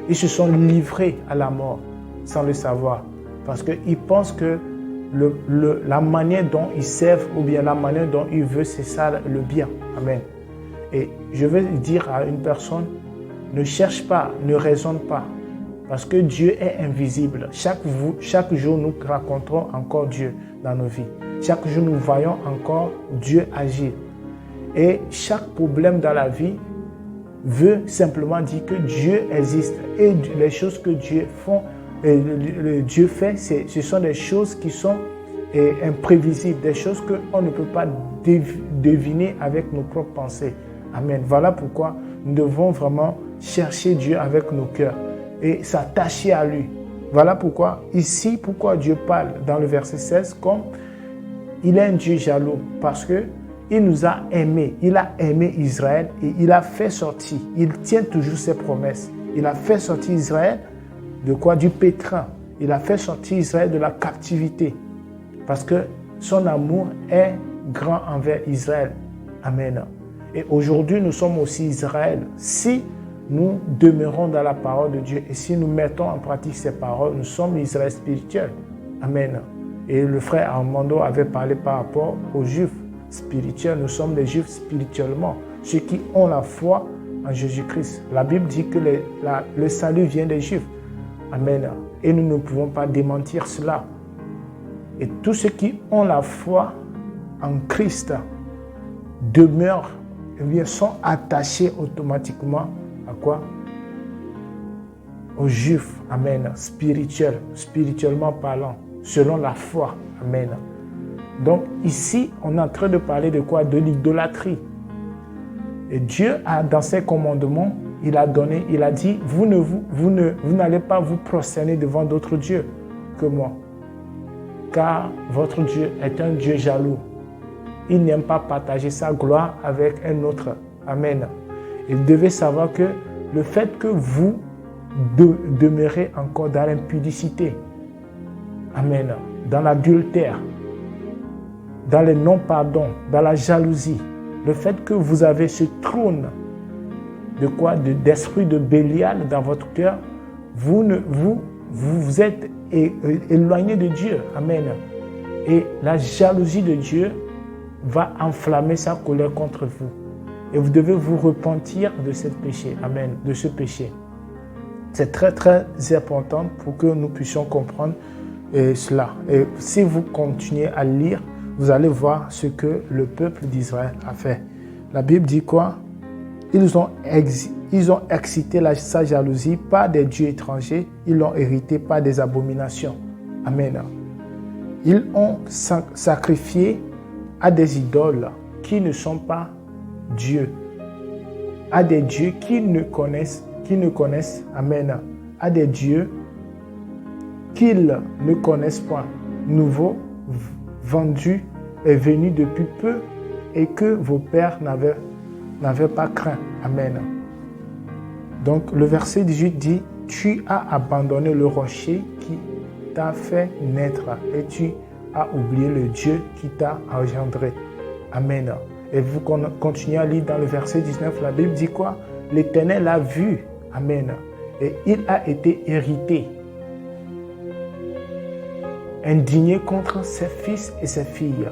Ils se sont livrés à la mort sans le savoir parce qu'ils pensent que la manière dont ils servent ou bien la manière dont ils veulent, c'est ça le bien. Amen. Et je veux dire à une personne, ne cherche pas, ne raisonne pas, parce que Dieu est invisible. Chaque jour, nous rencontrons encore Dieu dans nos vies. Chaque jour, nous voyons encore Dieu agir. Et chaque problème dans la vie veut simplement dire que Dieu existe. Et les choses que Dieu fait, ce sont des choses qui sont imprévisibles, des choses qu'on ne peut pas deviner avec nos propres pensées. Amen. Voilà pourquoi nous devons vraiment chercher Dieu avec nos cœurs et s'attacher à lui. Voilà pourquoi ici, pourquoi Dieu parle dans le verset 16 comme il est un Dieu jaloux, parce que il nous a aimés, il a aimé Israël et il a fait sortir, il tient toujours ses promesses. Il a fait sortir Israël de quoi? Du pétrin. Il a fait sortir Israël de la captivité parce que son amour est grand envers Israël. Amen. Et aujourd'hui, nous sommes aussi Israël. Si nous demeurons dans la parole de Dieu et si nous mettons en pratique ces paroles, nous sommes Israël spirituel. Amen. Et le frère Armando avait parlé par rapport aux Juifs spirituels. Nous sommes des Juifs spirituellement, ceux qui ont la foi en Jésus-Christ. La Bible dit que le salut vient des Juifs. Amen. Et nous ne pouvons pas démentir cela. Et tous ceux qui ont la foi en Christ demeurent, eh bien, sont attachés automatiquement à quoi? Aux Juifs. Amen. Spirituellement parlant, selon la foi. Amen. Donc ici, on est en train de parler de quoi? De l'idolâtrie. Et Dieu a, dans ses commandements, il a dit, vous n'allez pas vous prosterner devant d'autres dieux que moi. Car votre Dieu est un Dieu jaloux. Il n'aime pas partager sa gloire avec un autre. Amen. Il devait savoir que le fait que vous demeurez encore dans l'impudicité, amen, dans l'adultère, dans le non-pardon, dans la jalousie, le fait que vous avez ce trône d'esprit de Bélial dans votre cœur, vous êtes éloigné de Dieu. Amen. Et la jalousie de Dieu va enflammer sa colère contre vous. Et vous devez vous repentir de ce péché. Amen. De ce péché. C'est très, très important pour que nous puissions comprendre cela. Et si vous continuez à lire, vous allez voir ce que le peuple d'Israël a fait. La Bible dit quoi? Ils ont excité sa jalousie par des dieux étrangers. Ils l'ont hérité par des abominations. Amen. Ils ont sacrifié à des idoles qui ne sont pas Dieu. À des dieux qui ne connaissent. Amen. À des dieux qu'ils ne connaissent pas. Nouveaux, vendus et venus depuis peu et que vos pères n'avaient pas craint. Amen. Donc le verset 18 dit, tu as abandonné le rocher qui t'a fait naître et tu as oublié le Dieu qui t'a engendré. Amen. Et vous continuez à lire dans le verset 19, la Bible dit quoi? L'Éternel a vu. Amen. Et il a été irrité, indigné contre ses fils et ses filles.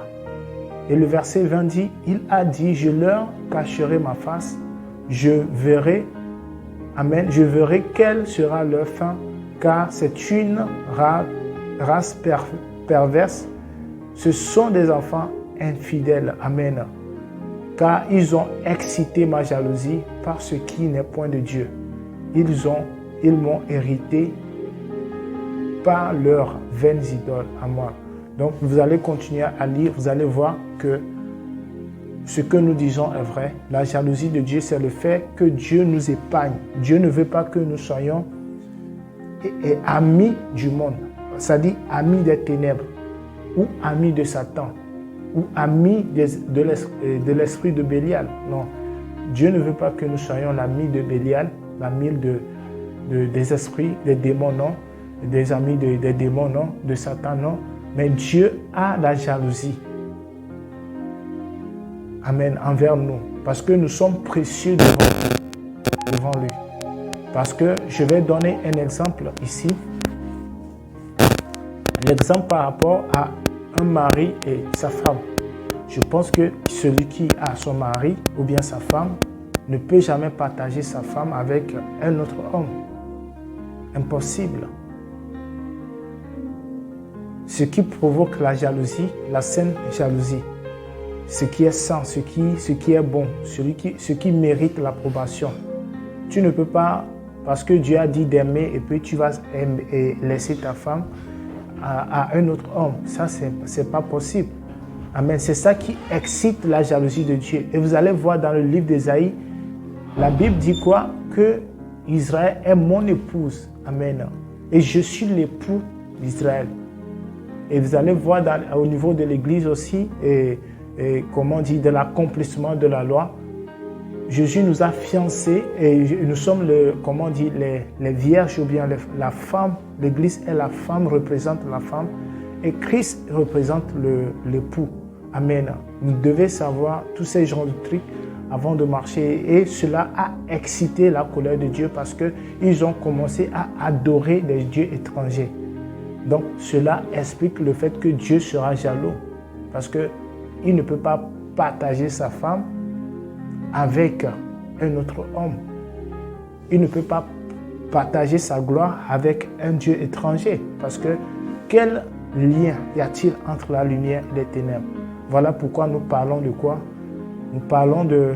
Et le verset 20 dit, il a dit, je leur cacherai ma face, je verrai, amen, je verrai quelle sera leur fin, car c'est une race perverse. Ce sont des enfants infidèles. Amen. Car ils ont excité ma jalousie par ce qui n'est point de Dieu. Ils m'ont hérité par leurs vaines idoles à moi. Donc, vous allez continuer à lire, vous allez voir que ce que nous disons est vrai. La jalousie de Dieu, c'est le fait que Dieu nous épargne. Dieu ne veut pas que nous soyons amis du monde, c'est-à-dire amis des ténèbres, ou amis de Satan, ou amis de l'esprit de Bélial. Non, Dieu ne veut pas que nous soyons l'ami de Bélial, l'ami des esprits, des démons, non, des amis des démons, non, de Satan, non. Mais Dieu a la jalousie. Amen, envers nous. Parce que nous sommes précieux devant lui. Parce que je vais donner un exemple ici. L'exemple par rapport à un mari et sa femme. Je pense que celui qui a son mari ou bien sa femme ne peut jamais partager sa femme avec un autre homme. Impossible. Ce qui provoque la jalousie, la saine jalousie, ce qui est sain, ce qui est bon, ce qui mérite l'approbation. Tu ne peux pas, parce que Dieu a dit d'aimer et puis tu vas laisser ta femme à un autre homme. Ça, c'est pas possible. Amen. C'est ça qui excite la jalousie de Dieu. Et vous allez voir dans le livre d'Ésaïe, la Bible dit quoi? Que Israël est mon épouse. Amen. Et je suis l'époux d'Israël. Et vous allez voir au niveau de l'Église aussi, comment on dit, de l'accomplissement de la loi. Jésus nous a fiancés et nous sommes les vierges ou bien la femme. L'Église est la femme, représente la femme et Christ représente l'époux. Amen. Vous devez savoir tous ces genres de trucs avant de marcher et cela a excité la colère de Dieu parce qu'ils ont commencé à adorer des dieux étrangers. Donc cela explique le fait que Dieu sera jaloux parce qu'il ne peut pas partager sa femme avec un autre homme. Il ne peut pas partager sa gloire avec un Dieu étranger. Parce que quel lien y a-t-il entre la lumière et les ténèbres? Voilà pourquoi nous parlons de quoi? Nous parlons de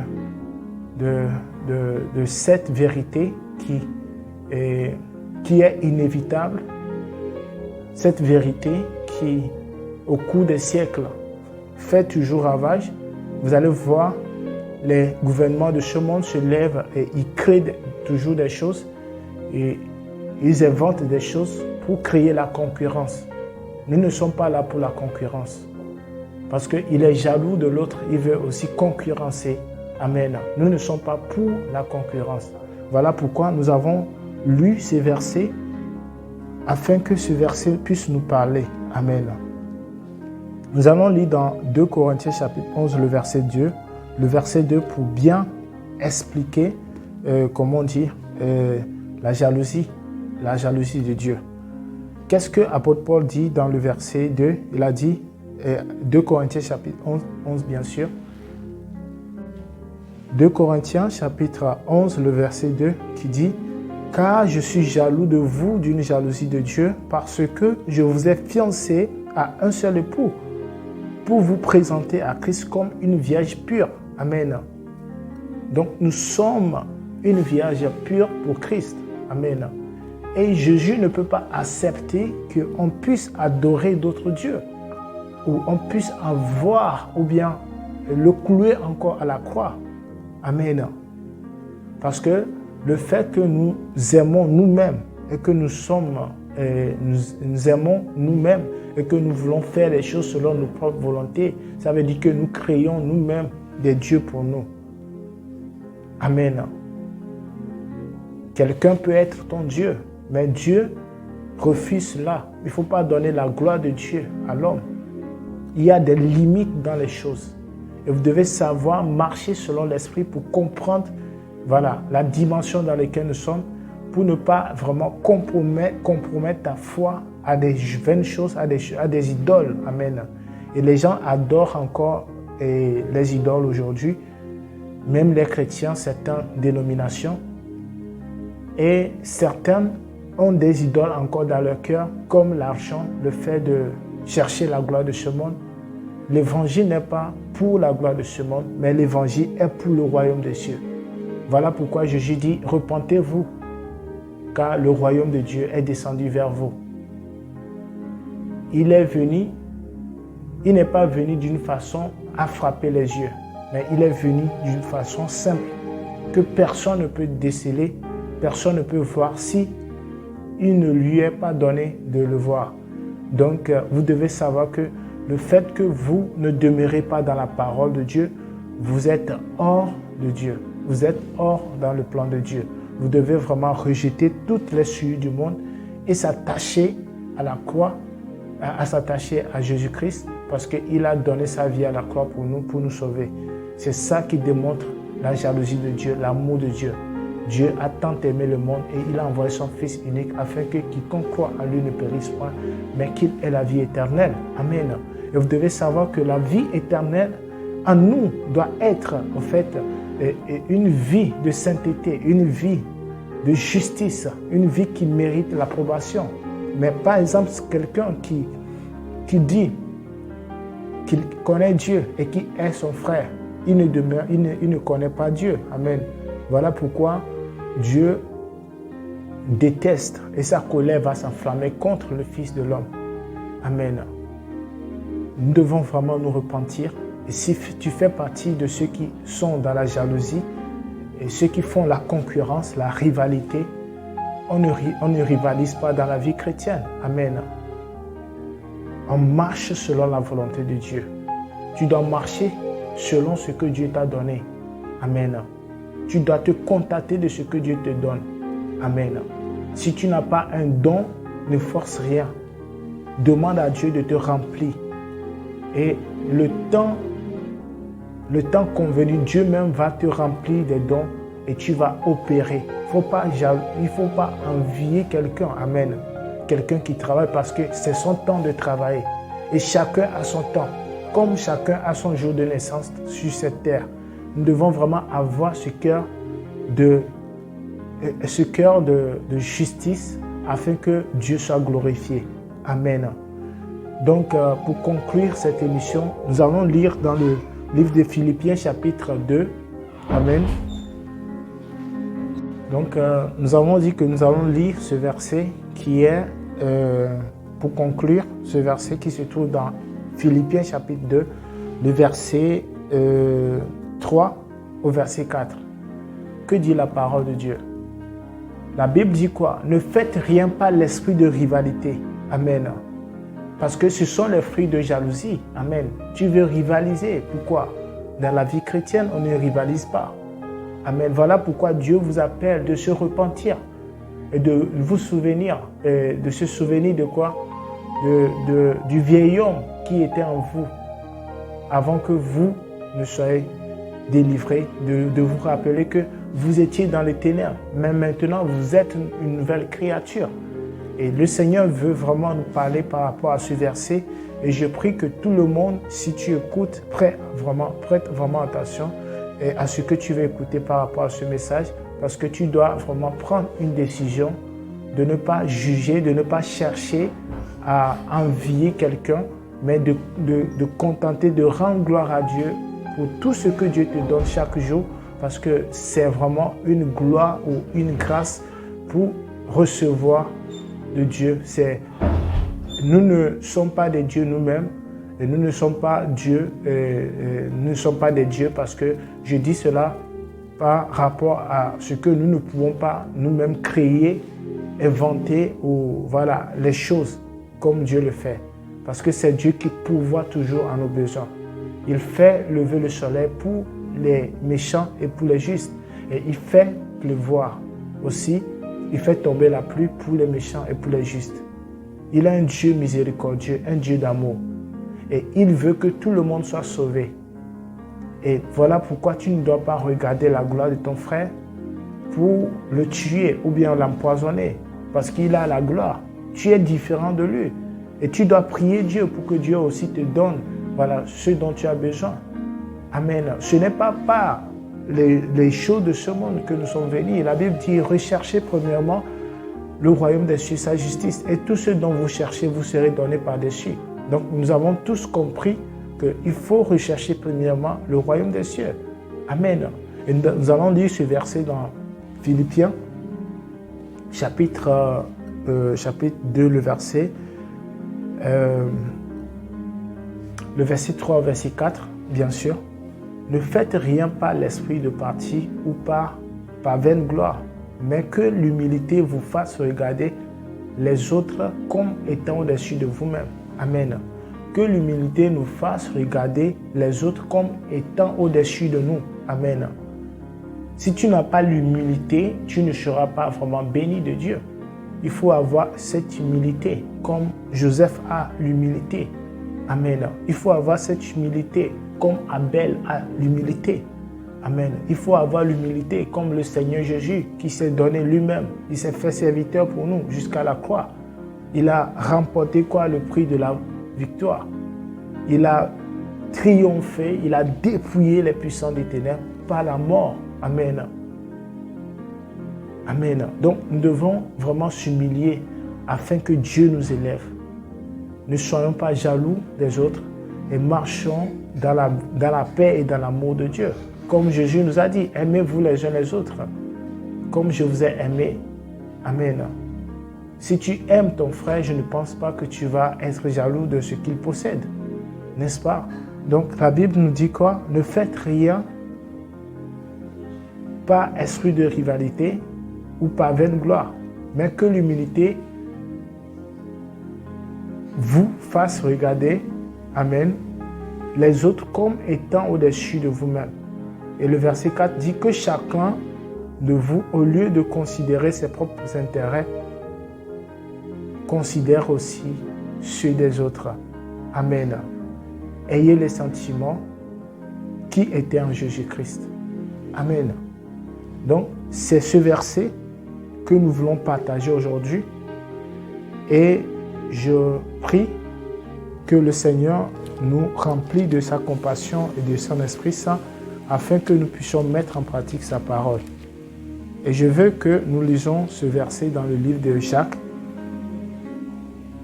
cette vérité qui est inévitable. Cette vérité qui, au cours des siècles, fait toujours ravage. Vous allez voir, les gouvernements de ce monde se lèvent et ils créent toujours des choses et ils inventent des choses pour créer la concurrence. Nous ne sommes pas là pour la concurrence parce qu'il est jaloux de l'autre, il veut aussi concurrencer. Amen. Nous ne sommes pas pour la concurrence. Voilà pourquoi nous avons lu ces versets afin que ce verset puisse nous parler. Amen. Nous allons lire dans 2 Corinthiens chapitre 11 le verset 2. Le verset 2 pour bien expliquer, la jalousie de Dieu. Qu'est-ce que l'apôtre Paul dit dans le verset 2? Il a dit, 2 Corinthiens chapitre 11 bien sûr. 2 Corinthiens chapitre 11 le verset 2 qui dit « Car je suis jaloux de vous d'une jalousie de Dieu parce que je vous ai fiancé à un seul époux pour vous présenter à Christ comme une vierge pure. » Amen. Donc nous sommes une vierge pure pour Christ. Amen. Et Jésus ne peut pas accepter qu'on puisse adorer d'autres dieux ou on puisse en voir ou bien le clouer encore à la croix. Amen. Parce que le fait que nous aimons nous-mêmes et que nous aimons nous-mêmes et que nous voulons faire les choses selon nos propres volontés, ça veut dire que nous créons nous-mêmes des dieux pour nous. Amen. Quelqu'un peut être ton Dieu, mais Dieu refuse cela. Il ne faut pas donner la gloire de Dieu à l'homme. Il y a des limites dans les choses. Et vous devez savoir marcher selon l'esprit pour comprendre la dimension dans laquelle nous sommes, pour ne pas vraiment compromettre ta foi à des vaines choses, à des idoles. Amen. Et les gens adorent encore les idoles aujourd'hui, même les chrétiens, certaines dénominations. Et certains ont des idoles encore dans leur cœur, comme l'argent, le fait de chercher la gloire de ce monde. L'évangile n'est pas pour la gloire de ce monde, mais l'évangile est pour le royaume des cieux. Voilà pourquoi Jésus dit, repentez-vous, car le royaume de Dieu est descendu vers vous. Il est venu il n'est pas venu d'une façon à frapper les yeux, mais il est venu d'une façon simple, que personne ne peut déceler, personne ne peut voir si il ne lui est pas donné de le voir. Donc, vous devez savoir que le fait que vous ne demeurez pas dans la parole de Dieu, vous êtes hors de Dieu. Vous êtes hors dans le plan de Dieu. Vous devez vraiment rejeter toutes les souillures du monde et s'attacher à la croix, à s'attacher à Jésus-Christ, parce qu'il a donné sa vie à la croix pour nous sauver. C'est ça qui démontre la jalousie de Dieu, l'amour de Dieu. Dieu a tant aimé le monde et il a envoyé son Fils unique afin que quiconque croit en lui ne périsse point, mais qu'il ait la vie éternelle. Amen. Et vous devez savoir que la vie éternelle en nous doit être en fait une vie de sainteté, une vie de justice, une vie qui mérite l'approbation. Mais par exemple, quelqu'un qui dit qu'il connaît Dieu et qui est son frère, il ne connaît pas Dieu. Amen. Voilà pourquoi Dieu déteste et sa colère va s'enflammer contre le Fils de l'homme. Amen. Nous devons vraiment nous repentir. Et si tu fais partie de ceux qui sont dans la jalousie et ceux qui font la concurrence, la rivalité, on ne rivalise pas dans la vie chrétienne. Amen. On marche selon la volonté de Dieu. Tu dois marcher selon ce que Dieu t'a donné. Amen. Tu dois te contenter de ce que Dieu te donne. Amen. Si tu n'as pas un don, ne force rien. Demande à Dieu de te remplir. Et le temps convenu, Dieu même va te remplir des dons et tu vas opérer. Il ne faut pas envier quelqu'un. Amen. Quelqu'un qui travaille parce que c'est son temps de travailler. Et chacun a son temps. Comme chacun a son jour de naissance sur cette terre. Nous devons vraiment avoir ce cœur de justice afin que Dieu soit glorifié. Amen. Donc, pour conclure cette émission, nous allons lire dans le livre de Philippiens chapitre 2. Amen. Donc, nous avons dit que nous allons lire ce verset qui est, pour conclure, ce verset qui se trouve dans Philippiens chapitre 2, le verset 3 au verset 4. Que dit la parole de Dieu? La Bible dit quoi? Ne faites rien par l'esprit de rivalité. Amen. Parce que ce sont les fruits de jalousie. Amen. Tu veux rivaliser. Pourquoi? Dans la vie chrétienne, on ne rivalise pas. Amen. Voilà pourquoi Dieu vous appelle de se repentir et de vous souvenir, de se souvenir de quoi? Du vieil homme qui était en vous avant que vous ne soyez délivrés, de vous rappeler que vous étiez dans les ténèbres, mais maintenant vous êtes une nouvelle créature. Et le Seigneur veut vraiment nous parler par rapport à ce verset. Et je prie que tout le monde, si tu écoutes, prête vraiment attention à ce que tu veux écouter par rapport à ce message, parce que tu dois vraiment prendre une décision de ne pas juger, de ne pas chercher à envier quelqu'un, mais de contenter, de rendre gloire à Dieu pour tout ce que Dieu te donne chaque jour, parce que c'est vraiment une gloire ou une grâce pour recevoir de Dieu. Nous ne sommes pas des dieux nous-mêmes, et nous ne sommes pas Dieu, nous ne sommes pas des dieux parce que je dis cela par rapport à ce que nous ne pouvons pas nous-mêmes créer, inventer ou voilà les choses comme Dieu le fait. Parce que c'est Dieu qui pourvoit toujours à nos besoins. Il fait lever le soleil pour les méchants et pour les justes. Et il fait pleuvoir aussi. Il fait tomber la pluie pour les méchants et pour les justes. Il est un Dieu miséricordieux, un Dieu d'amour. Et il veut que tout le monde soit sauvé. Et voilà pourquoi tu ne dois pas regarder la gloire de ton frère pour le tuer ou bien l'empoisonner. Parce qu'il a la gloire. Tu es différent de lui. Et tu dois prier Dieu pour que Dieu aussi te donne voilà, ce dont tu as besoin. Amen. Ce n'est pas par les choses de ce monde que nous sommes venus. La Bible dit, recherchez premièrement le royaume des cieux, sa justice. Et tout ce dont vous cherchez, vous serez donné par-dessus. Donc nous avons tous compris qu'il faut rechercher premièrement le royaume des cieux. Amen. Et nous allons lire ce verset dans Philippiens, chapitre 2, le verset le verset 3 au verset 4, bien sûr. Ne faites rien par l'esprit de parti ou par vaine gloire, mais que l'humilité vous fasse regarder les autres comme étant au-dessus de vous-même. Amen. Que l'humilité nous fasse regarder les autres comme étant au-dessus de nous. Amen. Si tu n'as pas l'humilité, tu ne seras pas vraiment béni de Dieu. Il faut avoir cette humilité, comme Joseph a l'humilité. Amen. Il faut avoir cette humilité, comme Abel a l'humilité. Amen. Il faut avoir l'humilité, comme le Seigneur Jésus, qui s'est donné lui-même. Il s'est fait serviteur pour nous jusqu'à la croix. Il a remporté quoi? Le prix de la victoire. Il a triomphé, il a dépouillé les puissants des ténèbres par la mort. Amen. Amen. Donc, nous devons vraiment s'humilier afin que Dieu nous élève. Ne soyons pas jaloux des autres et marchons dans la paix et dans l'amour de Dieu. Comme Jésus nous a dit, aimez-vous les uns les autres, comme je vous ai aimé. Amen. Si tu aimes ton frère, je ne pense pas que tu vas être jaloux de ce qu'il possède. N'est-ce pas? Donc, la Bible nous dit quoi? Ne faites rien par esprit de rivalité ou par vaine gloire, mais que l'humilité vous fasse regarder, amen, les autres comme étant au-dessus de vous-même. Et le verset 4 dit que chacun de vous, au lieu de considérer ses propres intérêts, considère aussi ceux des autres. Amen. Ayez les sentiments qui étaient en Jésus-Christ. Amen. Donc, c'est ce verset que nous voulons partager aujourd'hui. Et je prie que le Seigneur nous remplisse de sa compassion et de son Esprit Saint afin que nous puissions mettre en pratique sa parole. Et je veux que nous lisons ce verset dans le livre de Jacques,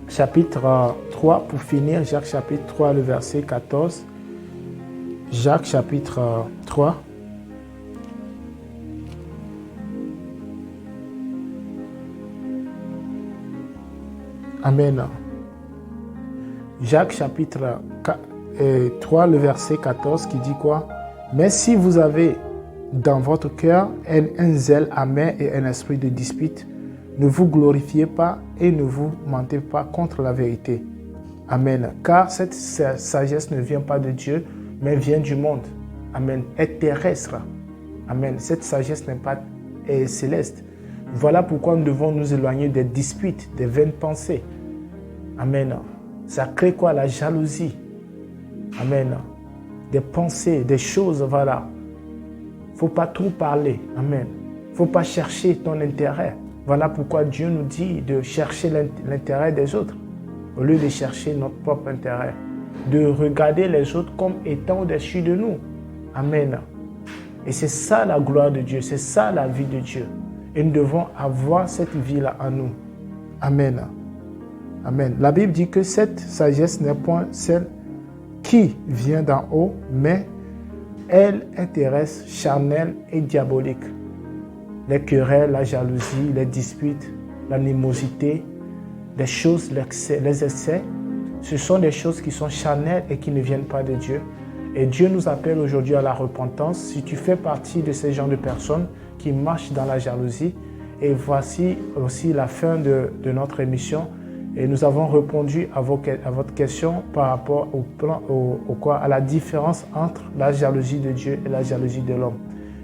chapitre 3, pour finir, Jacques chapitre 3, le verset 14. Jacques chapitre 3. Amen. Jacques chapitre 3, le verset 14 qui dit quoi? Mais si vous avez dans votre cœur un zèle amer et un esprit de dispute, ne vous glorifiez pas et ne vous mentez pas contre la vérité. Amen. Car cette sagesse ne vient pas de Dieu, mais vient du monde. Amen. Est terrestre. Amen. Cette sagesse n'est pas céleste. Voilà pourquoi nous devons nous éloigner des disputes, des vaines pensées. Amen. Ça crée quoi? La jalousie. Amen. Des pensées, des choses, voilà. Il ne faut pas trop parler. Amen. Il ne faut pas chercher ton intérêt. Voilà pourquoi Dieu nous dit de chercher l'intérêt des autres, au lieu de chercher notre propre intérêt. De regarder les autres comme étant au-dessus de nous. Amen. Et c'est ça la gloire de Dieu, c'est ça la vie de Dieu. Et nous devons avoir cette vie-là en nous. Amen. Amen. La Bible dit que cette sagesse n'est point celle qui vient d'en haut, mais elle intéresse charnelle et diabolique. Les querelles, la jalousie, les disputes, l'animosité, les choses, les excès, ce sont des choses qui sont charnelles et qui ne viennent pas de Dieu. Et Dieu nous appelle aujourd'hui à la repentance. Si tu fais partie de ces genres de personnes qui marchent dans la jalousie, et voici aussi la fin de notre émission. Et nous avons répondu à votre question par rapport à la différence entre la jalousie de Dieu et la jalousie de l'homme.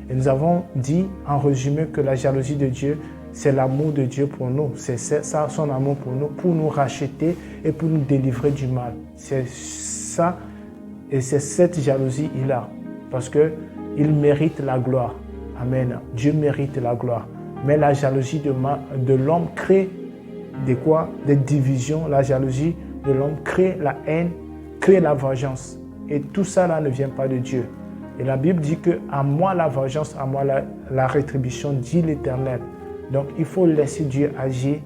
Et nous avons dit en résumé que la jalousie de Dieu, c'est l'amour de Dieu pour nous. C'est ça son amour pour nous racheter et pour nous délivrer du mal. C'est ça et c'est cette jalousie il a. Parce qu'il mérite la gloire. Amen. Dieu mérite la gloire. Mais la jalousie de l'homme crée des divisions. La jalousie de l'homme crée la haine, crée la vengeance. Et tout ça là ne vient pas de Dieu. Et la Bible dit que à moi la vengeance, à moi la rétribution, dit l'Éternel. Donc il faut laisser Dieu agir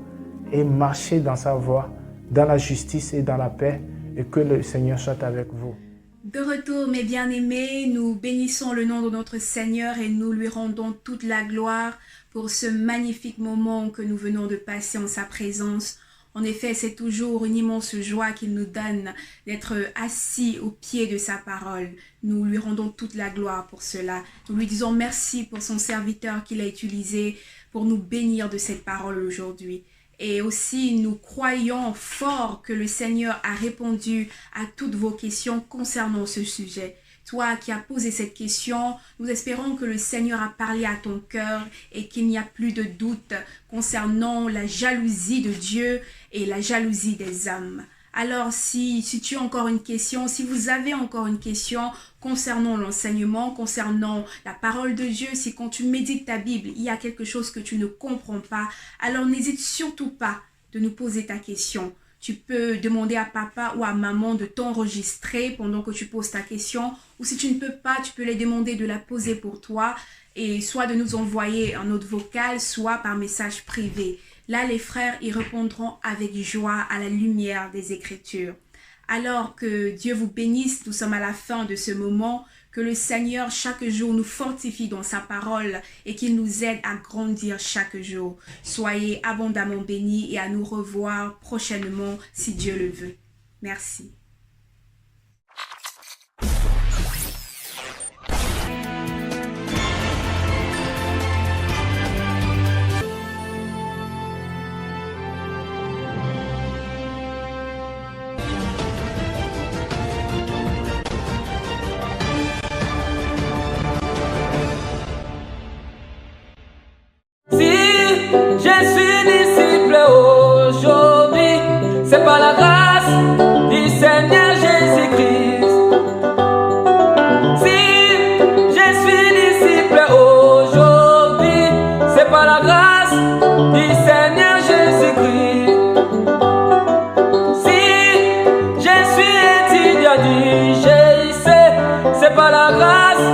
et marcher dans sa voie, dans la justice et dans la paix, et que le Seigneur soit avec vous. De retour, mes bien-aimés, nous bénissons le nom de notre Seigneur et nous lui rendons toute la gloire pour ce magnifique moment que nous venons de passer en sa présence, En effet, c'est toujours une immense joie qu'il nous donne d'être assis au pied de sa parole. Nous lui rendons toute la gloire pour cela. Nous lui disons merci pour son serviteur qu'il a utilisé pour nous bénir de cette parole aujourd'hui. Et aussi, nous croyons fort que le Seigneur a répondu à toutes vos questions concernant ce sujet. Toi qui as posé cette question, nous espérons que le Seigneur a parlé à ton cœur et qu'il n'y a plus de doute concernant la jalousie de Dieu et la jalousie des hommes. Alors, si tu as encore une question, si vous avez encore une question concernant l'enseignement, concernant la parole de Dieu, si quand tu médites ta Bible, il y a quelque chose que tu ne comprends pas, alors n'hésite surtout pas de nous poser ta question. Tu peux demander à papa ou à maman de t'enregistrer pendant que tu poses ta question. Ou si tu ne peux pas, tu peux les demander de la poser pour toi. Et soit de nous envoyer un note vocale, soit par message privé. Là, les frères y répondront avec joie à la lumière des Écritures. Alors que Dieu vous bénisse, nous sommes à la fin de ce moment. Que le Seigneur chaque jour nous fortifie dans sa parole et qu'il nous aide à grandir chaque jour. Soyez abondamment bénis et à nous revoir prochainement si Dieu le veut. Merci. Je suis disciple aujourd'hui, c'est par la grâce du Seigneur Jésus-Christ. Si je suis disciple aujourd'hui, c'est par la grâce du Seigneur Jésus-Christ. Si je suis étudiant du GIC, c'est par la grâce